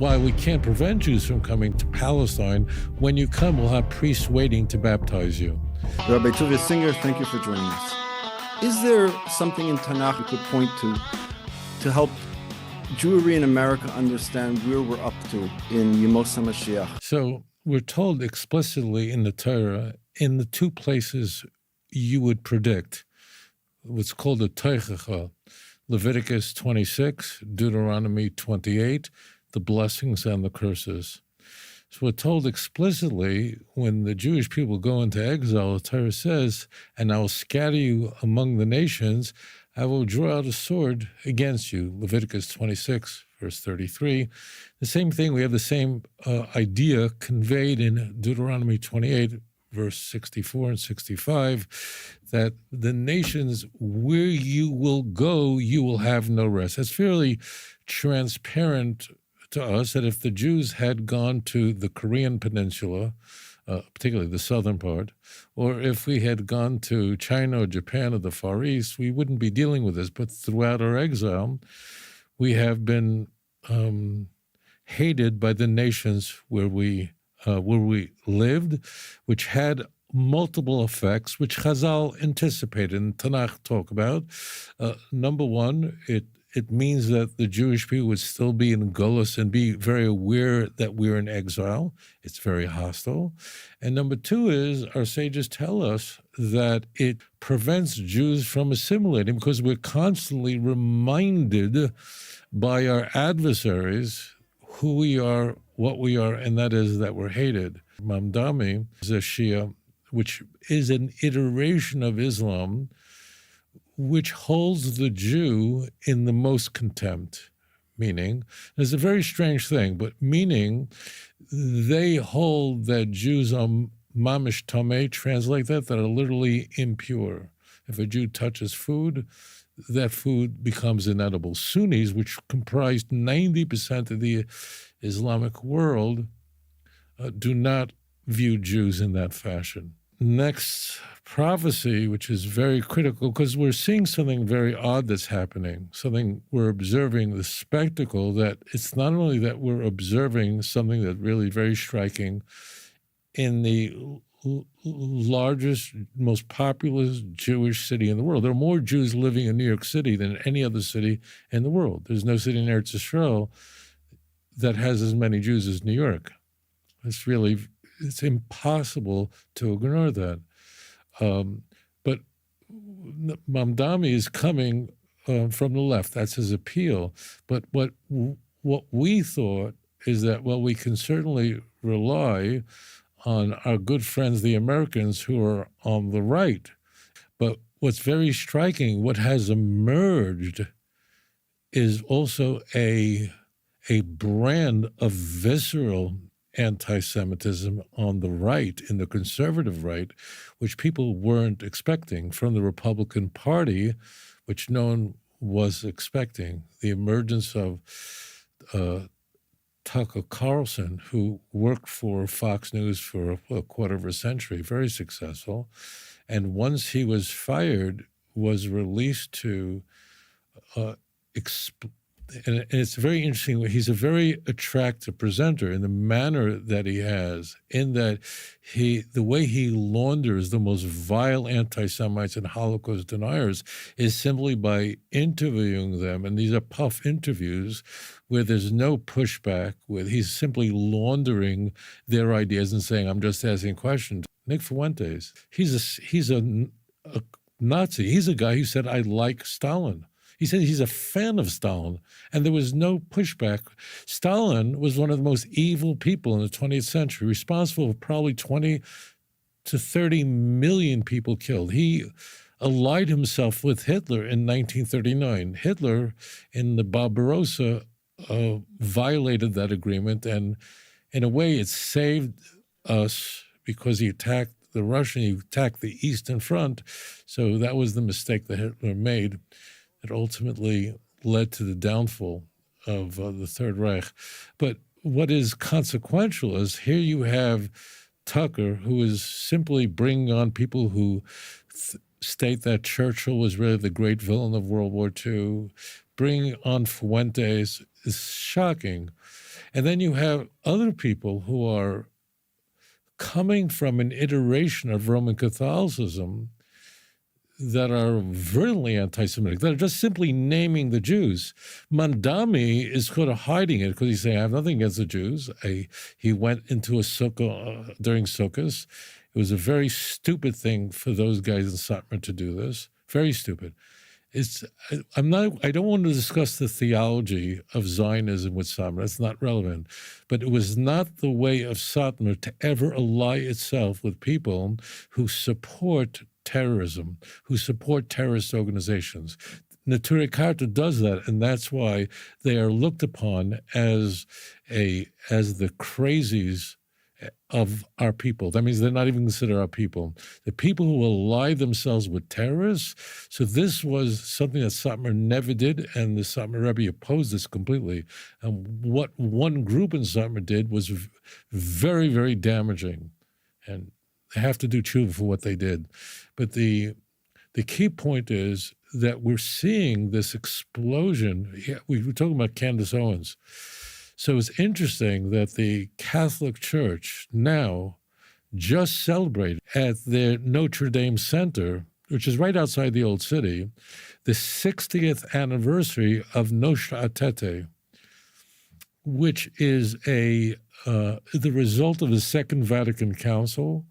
While we can't prevent Jews from coming to Palestine, when you come, we'll have priests waiting to baptize you. Rabbi Tovia Singer, thank you for joining us. Is there something in Tanakh you could point to help Jewry in America understand where we're up to in Yemos HaMashiach? So we're told explicitly in the Torah, in the two places you would predict, what's called a Teichacha, Leviticus 26, Deuteronomy 28, the blessings and the curses. So we're told explicitly when the Jewish people go into exile, the Torah says, and I will scatter you among the nations, I will draw out a sword against you, Leviticus 26, verse 33. The same thing, we have the same idea conveyed in Deuteronomy 28, verse 64 and 65, that the nations where you will go, you will have no rest. That's fairly transparent to us that if the Jews had gone to the Korean peninsula, particularly the southern part, or if we had gone to China or Japan or the Far East, we wouldn't be dealing with this. But throughout our exile, we have been hated by the nations where we lived, which had multiple effects, which Chazal anticipated and Tanakh talk about. Number one, it means that the Jewish people would still be in Geula and be very aware that we're in exile. It's very hostile. And number two is our sages tell us that it prevents Jews from assimilating because we're constantly reminded by our adversaries who we are, what we are, and that is that we're hated. Mamdani is a Shia, which is an iteration of Islam, which holds the Jew in the most contempt, meaning, it's a very strange thing, but meaning they hold that Jews are mamish tameh, translate that are literally impure. If a Jew touches food, that food becomes inedible. Sunnis, which comprised 90% of the Islamic world, do not view Jews in that fashion. Next prophecy, which is very critical, because we're seeing something very odd that's happening, something we're observing, the spectacle that it's not only that we're observing something that's really very striking in the largest, most populous Jewish city in the world. There are more Jews living in New York City than any other city in the world. There's no city in Eretz Yisrael that has as many Jews as New York. It's impossible to ignore that. But Mamdani is coming from the left. That's his appeal. But what we thought is that, well, we can certainly rely on our good friends, the Americans, who are on the right. But what's very striking, what has emerged is also a brand of visceral anti-Semitism on the right, in the conservative right, which people weren't expecting from the Republican Party, which no one was expecting. The emergence of Tucker Carlson, who worked for Fox News for a quarter of a century, very successful, and once he was fired, was released to and it's very interesting. He's a very attractive presenter in the manner that he has, in that the way he launders the most vile anti-Semites and Holocaust deniers is simply by interviewing them. And these are puff interviews where there's no pushback, where he's simply laundering their ideas and saying, I'm just asking questions. Nick Fuentes, he's a Nazi. He's a guy who said, I like Stalin. He said he's a fan of Stalin, and there was no pushback. Stalin was one of the most evil people in the 20th century, responsible for probably 20 to 30 million people killed. He allied himself with Hitler in 1939. Hitler, in the Barbarossa, violated that agreement, and in a way it saved us because he attacked the Russian, he attacked the Eastern Front, so that was the mistake that Hitler made. It ultimately led to the downfall of the Third Reich. But what is consequential is here you have Tucker, who is simply bringing on people who state that Churchill was really the great villain of World War II. Bringing on Fuentes is shocking. And then you have other people who are coming from an iteration of Roman Catholicism that are virulently anti-Semitic, that are just simply naming the Jews. Mandami is sort of hiding it because he's saying, I have nothing against the Jews. He went into a sukkah during Sukkot. It was a very stupid thing for those guys in Satmar to do this. Very stupid. I don't want to discuss the theology of Zionism with Satmar. That's not relevant. But it was not the way of Satmar to ever ally itself with people who support terrorism, who support terrorist organizations. Natura Carta does that, and that's why they are looked upon as the crazies of our people. That means they're not even considered our people. The people who will ally themselves with terrorists. So this was something that Satmar never did, and the Satmar Rebbe opposed this completely. And what one group in Satmar did was very, very damaging, and they have to do tshuva for what they did. But the key point is that we're seeing this explosion. Yeah, we were talking about Candace Owens. So it's interesting that the Catholic Church now just celebrated at their Notre Dame Center, which is right outside the Old City, the 60th anniversary of Nostra Aetate, which is the result of the Second Vatican Council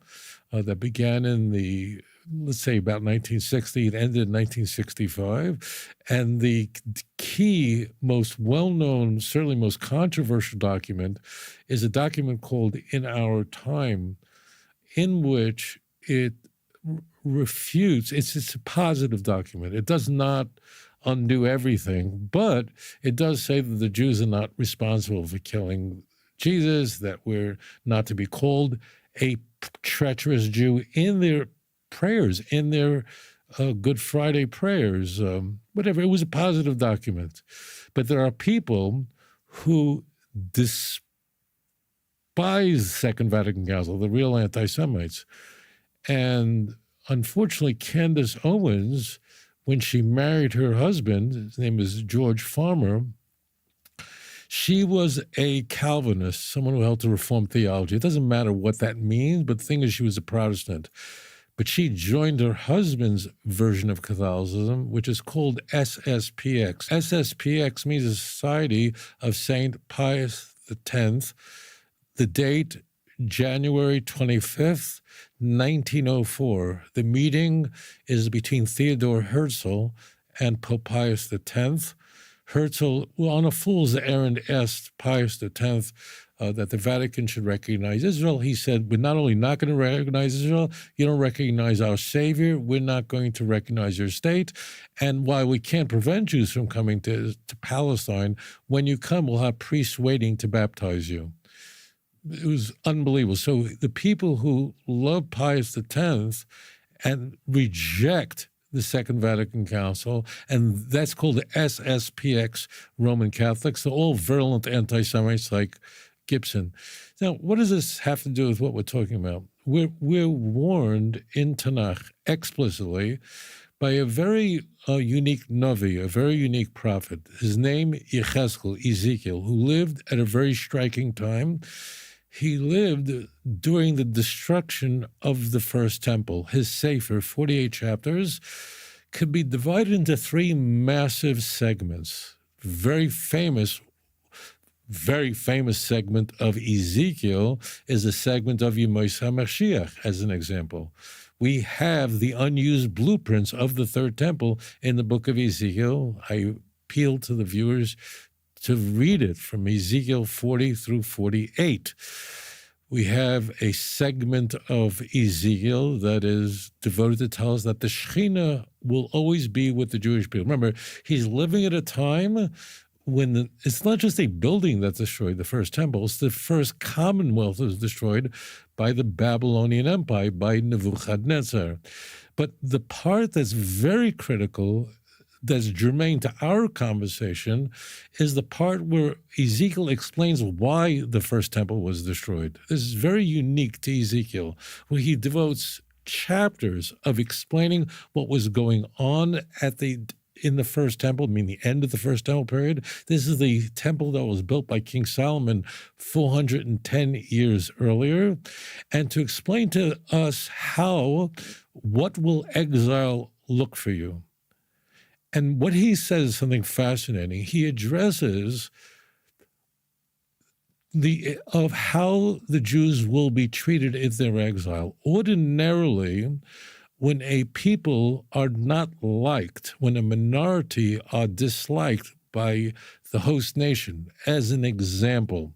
that began in let's say about 1960, it ended in 1965. And the key, most well-known, certainly most controversial document is a document called In Our Time, in which it refutes, it's a positive document. It does not undo everything, but it does say that the Jews are not responsible for killing Jesus, that we're not to be called a treacherous Jew in their prayers, in their Good Friday prayers, whatever. It was a positive document. But there are people who despise the Second Vatican Council, the real anti-Semites. And unfortunately, Candace Owens, when she married her husband, his name is George Farmer, she was a Calvinist, someone who held to Reformed theology. It doesn't matter what that means, but the thing is she was a Protestant. But she joined her husband's version of Catholicism, which is called SSPX. SSPX means the Society of St. Pius X. The date, January 25th, 1904. The meeting is between Theodore Herzl and Pope Pius X. Herzl, on a fool's errand, asked Pius X that the Vatican should recognize Israel. He said, we're not only not going to recognize Israel, you don't recognize our Savior, we're not going to recognize your state. And while we can't prevent Jews from coming to Palestine, when you come, we'll have priests waiting to baptize you. It was unbelievable. So the people who love Pius X and reject the Second Vatican Council, and that's called the SSPX Roman Catholics. They're all virulent anti-Semites like Gibson. Now, what does this have to do with what we're talking about? We're warned in Tanakh explicitly by a very unique Navi, a very unique prophet. His name, Ezekiel, who lived at a very striking time. He lived during the destruction of the first temple. His Sefer, 48 chapters, could be divided into three massive segments. Very famous segment of Ezekiel is a segment of Yemos HaMashiach, as an example. We have the unused blueprints of the third temple in the book of Ezekiel. I appeal to the viewers to read it from Ezekiel 40 through 48. We have a segment of Ezekiel that is devoted to tell us that the Shekhinah will always be with the Jewish people. Remember, he's living at a time when it's not just a building that destroyed the first temple, it's the first commonwealth that was destroyed by the Babylonian Empire, by Nebuchadnezzar. But the part that's very critical, that's germane to our conversation, is the part where Ezekiel explains why the first temple was destroyed. This is very unique to Ezekiel, where he devotes chapters of explaining what was going on at the in the first temple, I mean the end of the first temple period. This is the temple that was built by King Solomon 410 years earlier. And to explain to us what will exile look for you? And what he says is something fascinating. He addresses of how the Jews will be treated if they're exiled. Ordinarily, when a people are not liked, when a minority are disliked by the host nation, as an example,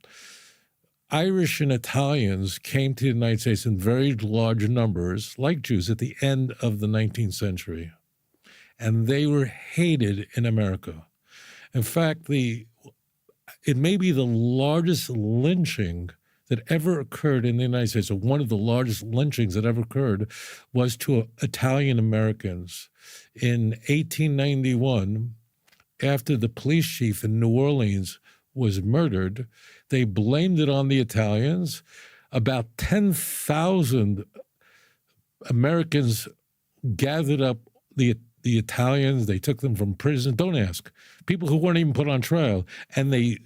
Irish and Italians came to the United States in very large numbers, like Jews, at the end of the 19th century. And they were hated in America. In fact, it may be the largest lynching that ever occurred in the United States, or one of the largest lynchings that ever occurred, was to Italian Americans. In 1891, after the police chief in New Orleans was murdered, they blamed it on the Italians. About 10,000 Americans gathered up the Italians. They took them from prison. Don't ask. People who weren't even put on trial. And they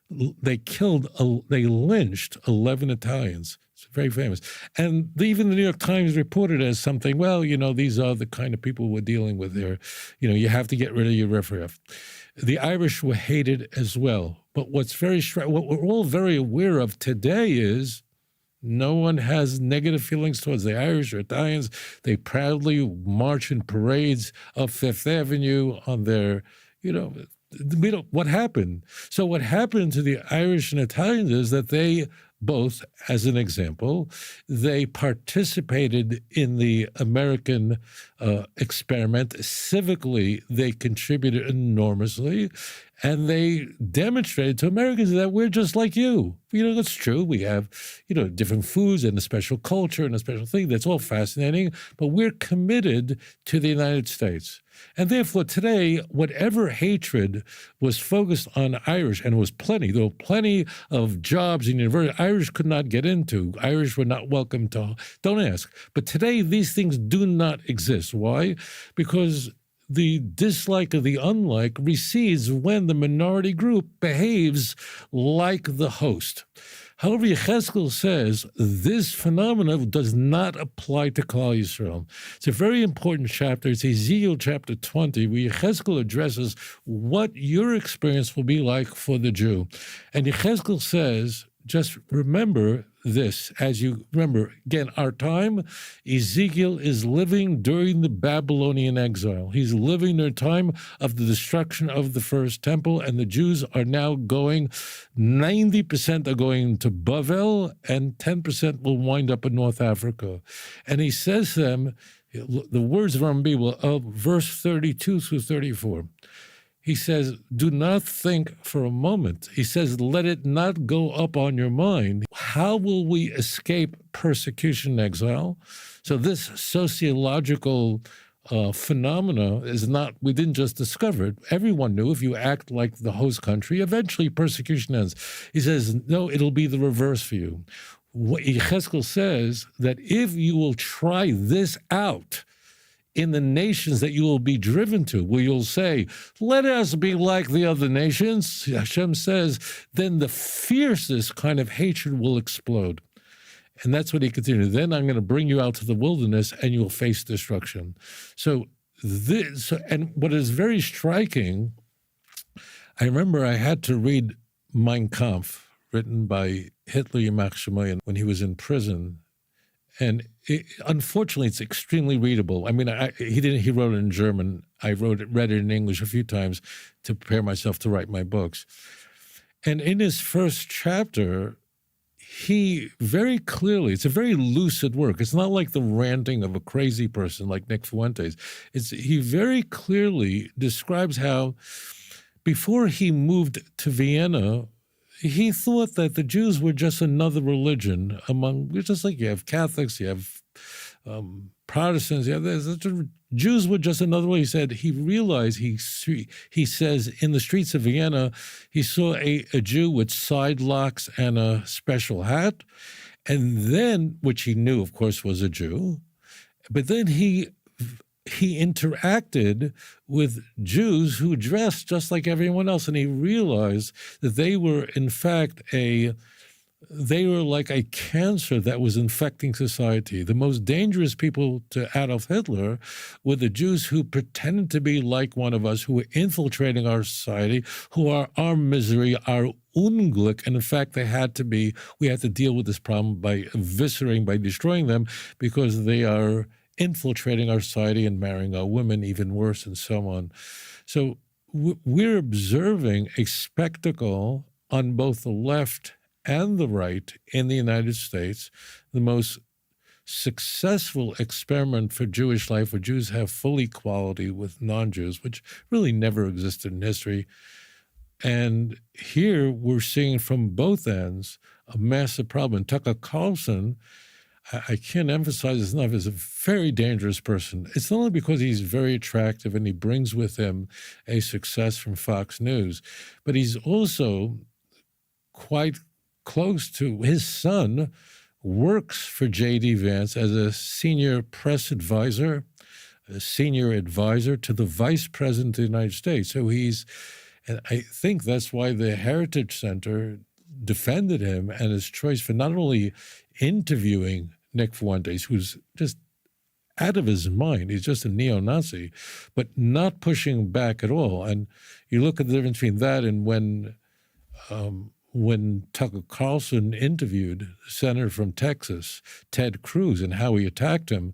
lynched 11 Italians. It's very famous. And even the New York Times reported it as something, well, these are the kind of people we're dealing with here. You have to get rid of your riffraff. The Irish were hated as well. But what we're all very aware of today is no one has negative feelings towards the Irish or Italians. They proudly march in parades up Fifth Avenue on their, what happened? So what happened to the Irish and Italians is that they both, as an example, they participated in the American experiment. Civically, they contributed enormously, and they demonstrated to Americans that we're just like you. That's true. We have, different foods and a special culture and a special thing. That's all fascinating, but we're committed to the United States. And therefore, today, whatever hatred was focused on Irish, and it was plenty, there were plenty of jobs in university Irish could not get into. Irish were not welcome to, don't ask. But today, these things do not exist. Why? Because the dislike of the unlike recedes when the minority group behaves like the host. However, Ezekiel says this phenomenon does not apply to Klal Yisrael. It's a very important chapter. It's Ezekiel chapter 20, where Ezekiel addresses what your experience will be like for the Jew. And Ezekiel says, just remember this, as you remember, again, our time, Ezekiel is living during the Babylonian exile. He's living during the time of the destruction of the first temple, and the Jews are now going, 90% are going to Bavel, and 10% will wind up in North Africa. And he says to them, the words of Rambam of verse 32 through 34, he says, do not think for a moment. He says, let it not go up on your mind. How will we escape persecution and exile? So this sociological phenomena is not, we didn't just discover it. Everyone knew if you act like the host country, eventually persecution ends. He says, no, it'll be the reverse for you. Ezekiel says that if you will try this out, in the nations that you will be driven to, where you'll say, let us be like the other nations, Hashem says, then the fiercest kind of hatred will explode. And that's what he continued. Then I'm going to bring you out to the wilderness and you'll face destruction. So this, and what is very striking, I remember I had to read Mein Kampf, written by Hitler Yamach Shemayan when he was in prison. And unfortunately, it's extremely readable. I mean, he wrote it in German. I read it in English a few times to prepare myself to write my books. And in his first chapter, he very clearly, it's a very lucid work. It's not like the ranting of a crazy person like Nick Fuentes. He very clearly describes how before he moved to Vienna, he thought that the Jews were just another religion just like you have Catholics, you have Protestants, Jews were just another way. He said he realized, he says, in the streets of Vienna, he saw a Jew with side locks and a special hat, and then, which he knew, of course, was a Jew, but then he he interacted with Jews who dressed just like everyone else, and he realized that they were, in fact, they were like a cancer that was infecting society. The most dangerous people to Adolf Hitler were the Jews who pretended to be like one of us, who were infiltrating our society, who are our misery, our Unglück, and in fact, we had to deal with this problem by eviscerating, by destroying them, because they are infiltrating our society and marrying our women, even worse, and so on. So we're observing a spectacle on both the left and the right in the United States, the most successful experiment for Jewish life, where Jews have full equality with non-Jews, which really never existed in history. And here we're seeing from both ends a massive problem. Tucker Carlson, I can't emphasize this enough, is a very dangerous person. It's not only because he's very attractive and he brings with him a success from Fox News, but he's also quite close to his son, works for J.D. Vance as a senior press advisor, a senior advisor to the vice president of the United States. So and I think that's why the Heritage Center defended him and his choice for not only interviewing Nick Fuentes, who's just out of his mind, he's just a neo-Nazi, but not pushing back at all. And you look at the difference between that and when Tucker Carlson interviewed the senator from Texas, Ted Cruz, and how he attacked him.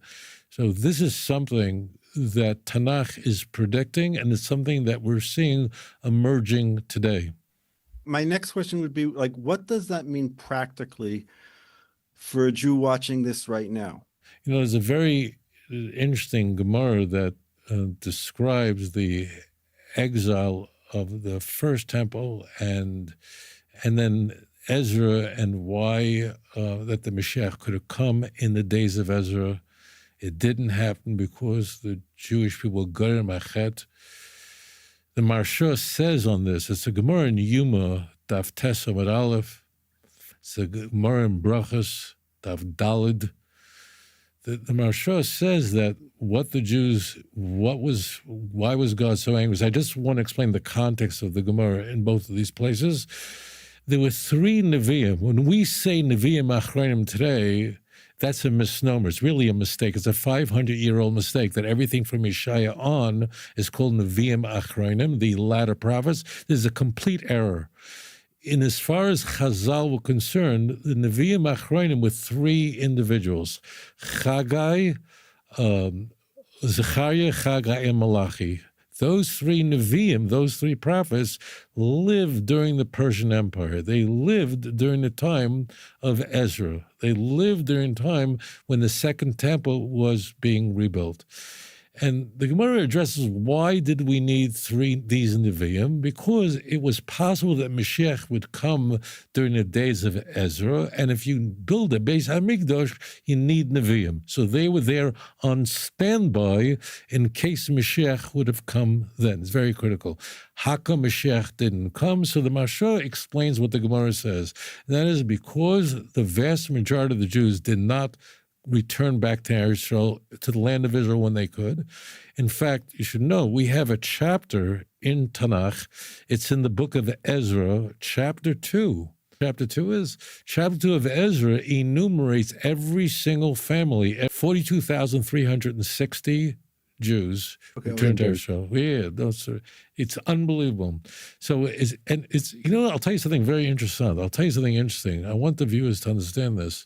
So this is something that Tanakh is predicting, and it's something that we're seeing emerging today. My next question would be, like, what does that mean practically for a Jew watching this right now? You know, there's a very interesting Gemara that describes the exile of the first temple and then Ezra, and why that the Mashiach could have come in the days of Ezra. It didn't happen because the Jewish people got it machet. The Marsha says on this, it's a Gemara in Yuma, Daf Tes Amud Aleph. It's a Gemara in Brachos, Daf Dalid. The Marsha says that why was God so angry? I just want to explain the context of the Gemara in both of these places. There were 3 Nevi'im. When we say Nevi'im Achronim today, that's a misnomer. It's really a mistake. It's a 500-year-old mistake that everything from Yeshaya on is called Nevi'im Achronim, the latter prophets. There's a complete error. In as far as Chazal were concerned, the Nevi'im Achronim were 3 individuals: Chagai, Zechariah, Chagai, and Malachi. Those 3 Nevi'im, those 3 prophets, lived during the Persian Empire. They lived during the time of Ezra. They lived during the time when the Second Temple was being rebuilt. And the Gemara addresses, why did we need these Nevi'im? Because it was possible that Mashiach would come during the days of Ezra, and if you build a Beis HaMikdash, you need Nevi'im. So they were there on standby in case Mashiach would have come then. It's very critical. How come Mashiach didn't come? So the Marsha explains what the Gemara says. And that is because the vast majority of the Jews did not return back to Israel, to the land of Israel when they could. In fact, you should know, we have a chapter in Tanakh. It's in the book of Ezra, chapter 2. Chapter 2 of Ezra enumerates every single family, 42,360 Jews returned to Israel. Yeah, it's unbelievable. So I'll tell you something very interesting. I want the viewers to understand this.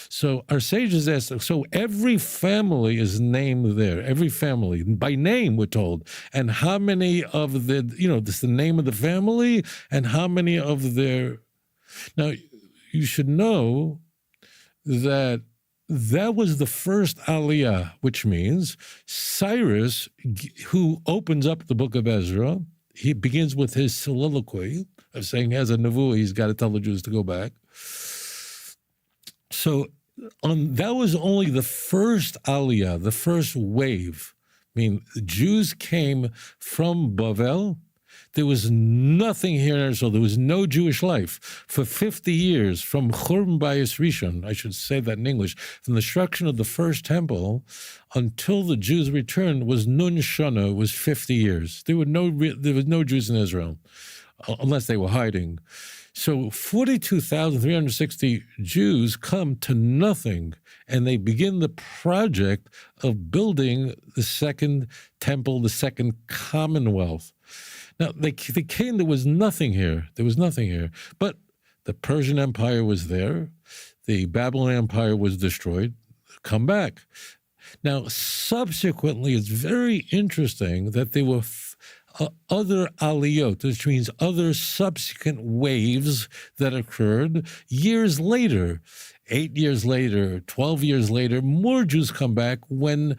So our sages asked, so every family is named there, every family, by name, we're told. And how many of this is the name of the family, and how many of their... Now, you should know that was the first Aliyah, which means Cyrus, who opens up the book of Ezra, he begins with his soliloquy of saying, as a Nevuah, he's got to tell the Jews to go back. So that was only the first Aliyah, the first wave. I mean, Jews came from Bavel. There was nothing here in Israel. There was no Jewish life. For 50 years, from Churban Bayis Rishon, I should say that in English, from the destruction of the first temple until the Jews returned was Nun Shana, was 50 years. There was no Jews in Israel, unless they were hiding. So 42,360 Jews come to nothing, and they begin the project of building the second temple, the second commonwealth. Now, they came, there was nothing here. There was nothing here. But the Persian Empire was there. The Babylonian Empire was destroyed. Come back. Now, subsequently, it's very interesting that there were other aliyot, which means other subsequent waves that occurred years later. 8 years later, 12 years later, more Jews come back when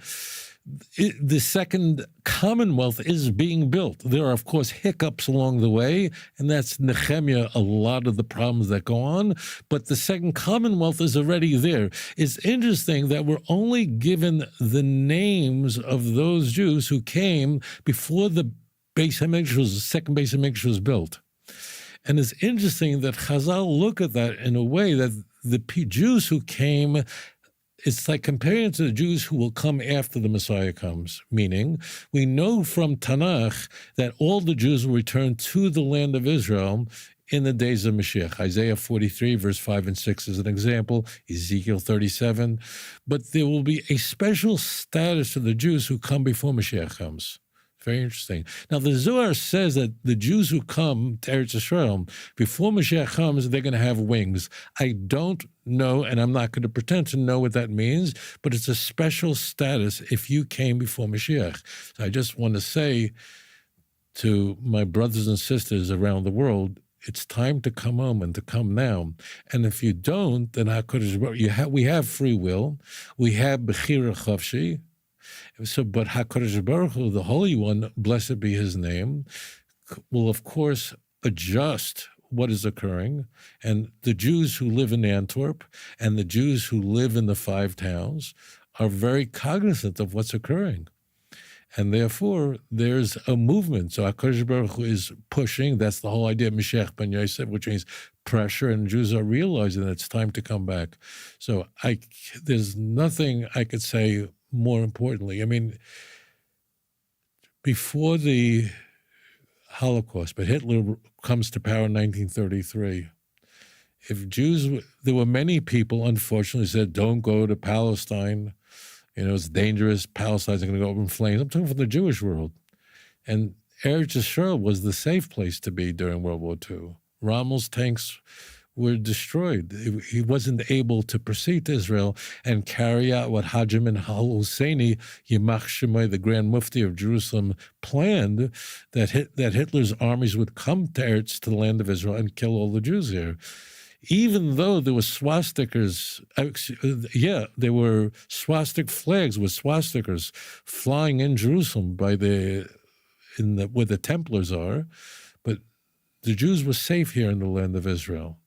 the second commonwealth is being built. There are, of course, hiccups along the way, and that's Nehemiah, a lot of the problems that go on, but the second commonwealth is already there. It's interesting that we're only given the names of those Jews who came before the Beis HaMikdash, the second Beis HaMikdash was built. And it's interesting that Chazal look at that in a way that the Jews who came, it's like comparing it to the Jews who will come after the Messiah comes, meaning we know from Tanakh that all the Jews will return to the land of Israel in the days of Mashiach. Isaiah 43, verse 5 and 6 is an example, Ezekiel 37. But there will be a special status to the Jews who come before Mashiach comes. Very interesting. Now, the Zohar says that the Jews who come to Eretz Yisrael, before Mashiach comes, they're going to have wings. I don't know, and I'm not going to pretend to know what that means, but it's a special status if you came before Mashiach. So I just want to say to my brothers and sisters around the world, it's time to come home and to come now. And if you don't, then we have free will. We have Bechira Chavshi. So, but HaKadosh Baruch Hu, the Holy One, blessed be His name, will of course adjust what is occurring. And the Jews who live in Antwerp and the Jews who live in the 5 towns are very cognizant of what's occurring. And therefore, there's a movement. So HaKadosh Baruch Hu is pushing. That's the whole idea of Mashiach ben Yosef, which means pressure, and Jews are realizing that it's time to come back. So there's nothing I could say more importantly. I mean, before the Holocaust, but Hitler comes to power in 1933, if Jews, there were many people, unfortunately, said, don't go to Palestine. You know, it's dangerous. Palestine's going to go up in flames. I'm talking from the Jewish world. And Eretz Yisrael was the safe place to be during World War II. Rommel's tanks were destroyed. He wasn't able to proceed to Israel and carry out what Hajim al-Husseini, Yimach Shemai, the Grand Mufti of Jerusalem, planned, that Hitler's armies would come to the land of Israel and kill all the Jews here. Even though there were swastikas, there were swastik flags with swastikas flying in Jerusalem where the Templars are, but the Jews were safe here in the land of Israel.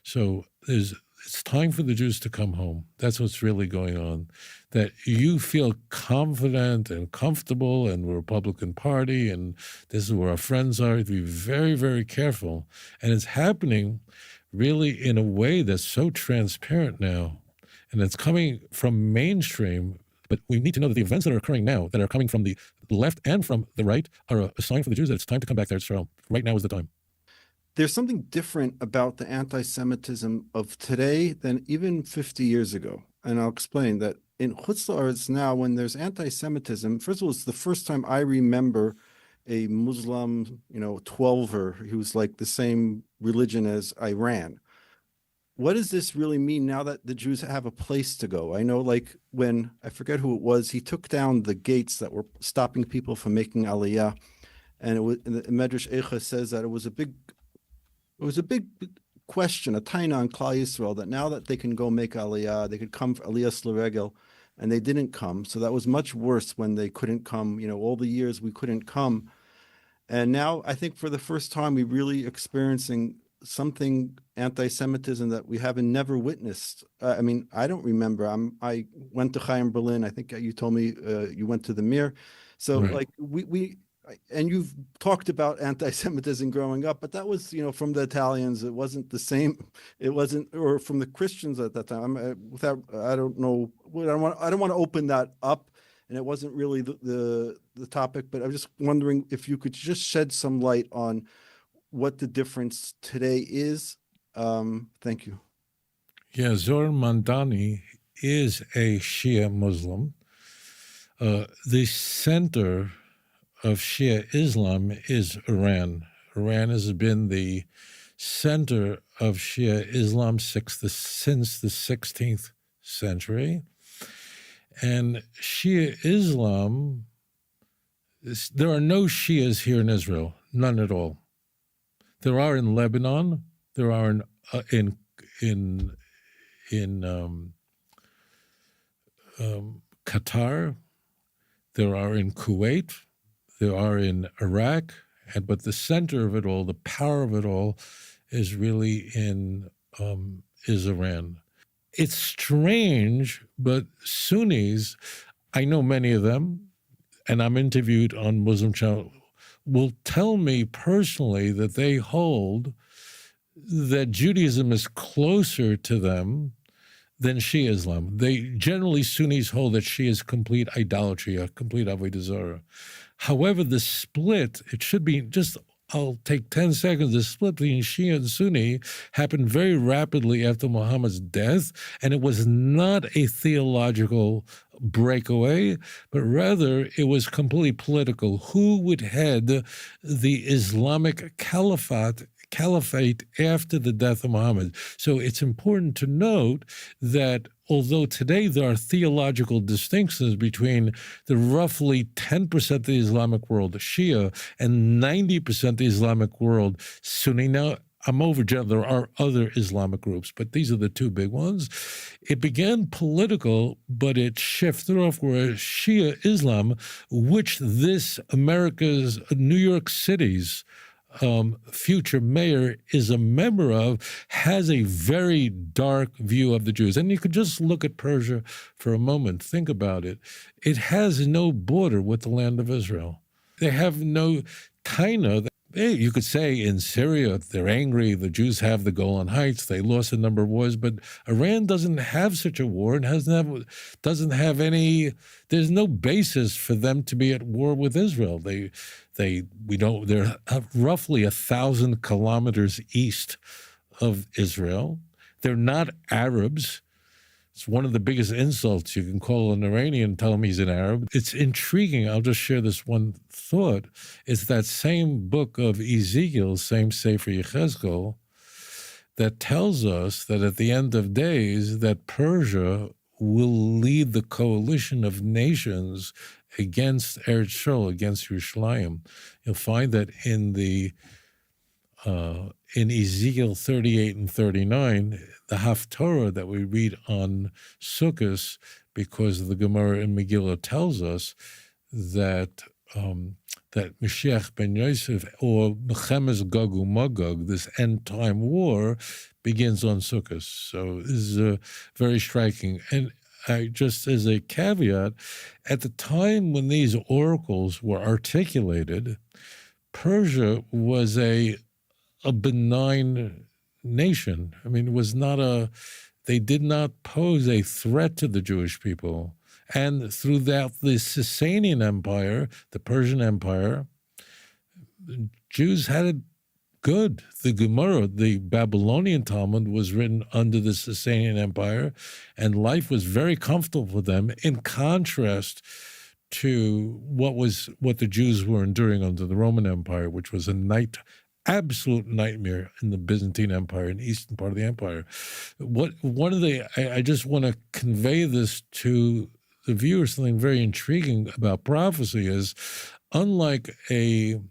So it's time for the Jews to come home. That's what's really going on. That you feel confident and comfortable, and the Republican Party, and this is where our friends are. To be very, very careful. And it's happening really in a way that's so transparent now. And it's coming from mainstream. But we need to know that the events that are occurring now, that are coming from the left and from the right, are a sign for the Jews that it's time to come back to Israel. Right now is the time. There's something different about the anti-Semitism of today than even 50 years ago. And I'll explain that in Chutz La'aretz now, when there's anti-Semitism, first of all, it's the first time I remember a Muslim, 12er who's like the same religion as Iran. What does this really mean now that the Jews have a place to go? I know, like, when, I forget who it was, he took down the gates that were stopping people from making Aliyah. And it was, the Medrash Eicha says that it was a big question, a taina on Klal Yisrael, that now that they can go make Aliyah, they could come for Aliyah L'Regel, and they didn't come. So that was much worse when they couldn't come, all the years we couldn't come. And now I think for the first time, we're really experiencing something anti-Semitism that we haven't never witnessed. I mean, I don't remember. I went to Chaim Berlin. I think you told me you went to the Mir. So right. Like and you've talked about anti-Semitism growing up, but that was, from the Italians. It wasn't the same. It wasn't, or from the Christians at that time. I don't know. I don't want to open that up, and it wasn't really the topic. But I'm just wondering if you could just shed some light on what the difference today is. Thank you. Yeah, Zohar Mandani is a Shia Muslim. The center of Shia Islam is Iran. Iran has been the center of Shia Islam since the 16th century. And Shia Islam, there are no Shias here in Israel, none at all. There are in Lebanon, there are in Qatar, there are in Kuwait, there are in Iraq, but the center of it all, the power of it all, is really is Iran. It's strange, but Sunnis, I know many of them, and I'm interviewed on Muslim Channel, will tell me personally that they hold that Judaism is closer to them than Shia Islam. Sunnis hold that Shia is complete idolatry, a complete avodah zarah. However, the split, it should be I'll take 10 seconds. The split between Shia and Sunni happened very rapidly after Muhammad's death, and it was not a theological breakaway, but rather it was completely political. Who would head the Islamic caliphate after the death of Muhammad? So it's important to note that although today there are theological distinctions between the roughly 10% of the Islamic world, Shia, and 90% of the Islamic world, Sunni. Now, I'm overgeneralizing. There are other Islamic groups, but these are the two big ones. It began political, but it shifted off where Shia Islam, which this America's New York City's future mayor is a member of, has a very dark view of the Jews. And you could just look at Persia for a moment. Think about it. It has no border with the land of Israel. They have no taina. You could say in Syria, they're angry. The Jews have the Golan Heights. They lost a number of wars, but Iran doesn't have such a war and doesn't have any. There's no basis for them to be at war with Israel. They're roughly 1,000 kilometers east of Israel. They're not Arabs. It's one of the biggest insults you can call an Iranian, tell him he's an Arab. It's intriguing. I'll just share this one thought. It's that same book of Ezekiel, same Sefer Yechezkel, that tells us that at the end of days, that Persia will lead the coalition of nations against Eretz Yisrael, against Yerushalayim. You'll find that in Ezekiel 38 and 39, the Haftorah that we read on Sukkot, because the Gemara in Megillah tells us that that Mashiach ben Yosef, or Mechemes Gog uMagog, this end-time war, begins on Sukkot. So this is very striking. And just as a caveat, at the time when these oracles were articulated, Persia was a benign nation. I mean, it was not they did not pose a threat to the Jewish people. And throughout the Sasanian Empire, the Persian Empire, Jews had it good. The Gemara, the Babylonian Talmud, was written under the Sasanian Empire, and life was very comfortable for them, in contrast to what the Jews were enduring under the Roman Empire, which was absolute nightmare in the Byzantine Empire, in the eastern part of the empire. I just want to convey this to the viewers. Something very intriguing about prophecy is, unlike the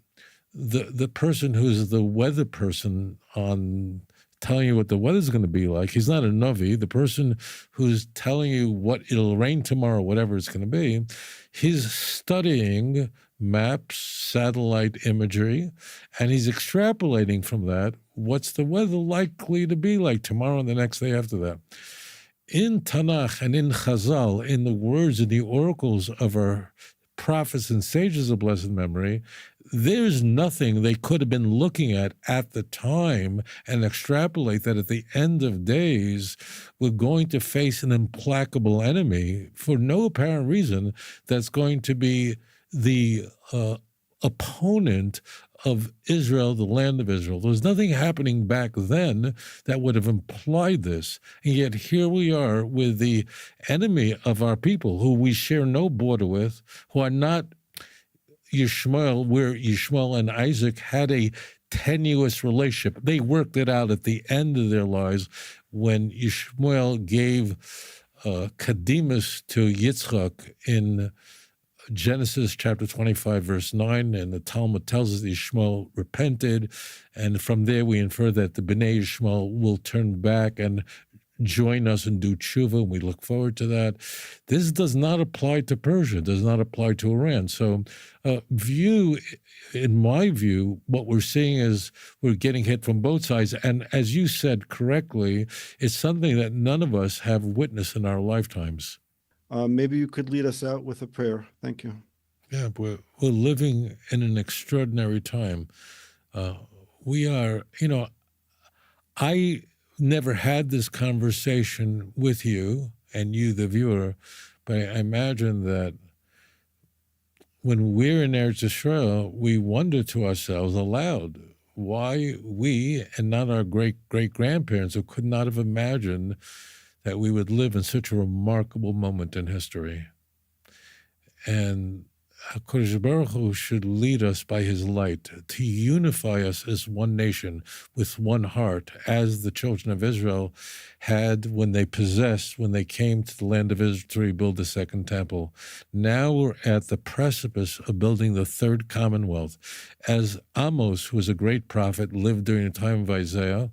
person who's the weather person on telling you what the weather's going to be like, he's not a Navi. The person who's telling you what it'll rain tomorrow, whatever it's going to be, he's studying maps, satellite imagery, and he's extrapolating from that what's the weather likely to be like tomorrow and the next day after that. In Tanakh and in Chazal, in the words and the oracles of our prophets and sages of blessed memory, there's nothing they could have been looking at the time and extrapolate that at the end of days, we're going to face an implacable enemy for no apparent reason that's going to be the opponent of Israel, the land of Israel. There was nothing happening back then that would have implied this. And yet here we are with the enemy of our people, who we share no border with, who are not Yishmael, where Yishmael and Isaac had a tenuous relationship. They worked it out at the end of their lives when Yishmael gave Kadimus to Yitzchak in Genesis chapter 25, verse 9, and the Talmud tells us that Yishmael repented, and from there we infer that the Bnei Yishmael will turn back and join us and do tshuva, and we look forward to that. This does not apply to Persia, does not apply to Iran. So in my view, what we're seeing is we're getting hit from both sides, and as you said correctly, it's something that none of us have witnessed in our lifetimes. Maybe you could lead us out with a prayer. Thank you. Yeah, we're living in an extraordinary time. We are, I never had this conversation with you and you, the viewer, but I imagine that when we're in Eretz Yisrael, we wonder to ourselves aloud why we and not our great-great-grandparents who could not have imagined that we would live in such a remarkable moment in history. And HaKadosh Baruch Hu should lead us by his light to unify us as one nation with one heart, as the children of Israel had when they came to the land of Israel to rebuild the second temple. Now we're at the precipice of building the third commonwealth. As Amos, who was a great prophet, lived during the time of Isaiah,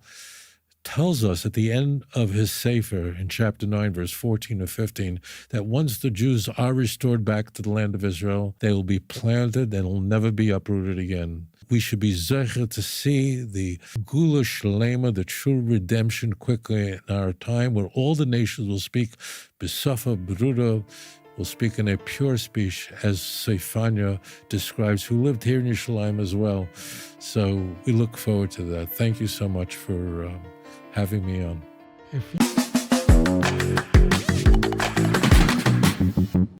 tells us at the end of his Sefer in chapter 9, verse 14 to 15, that once the Jews are restored back to the land of Israel, they will be planted and will never be uprooted again. We should be zecher to see the Geula Shlema, the true redemption, quickly in our time, where all the nations will speak B'safa Bruda, will speak in a pure speech, as Seifania describes, who lived here in Yerushalayim as well. So we look forward to that. Thank you so much for having me on.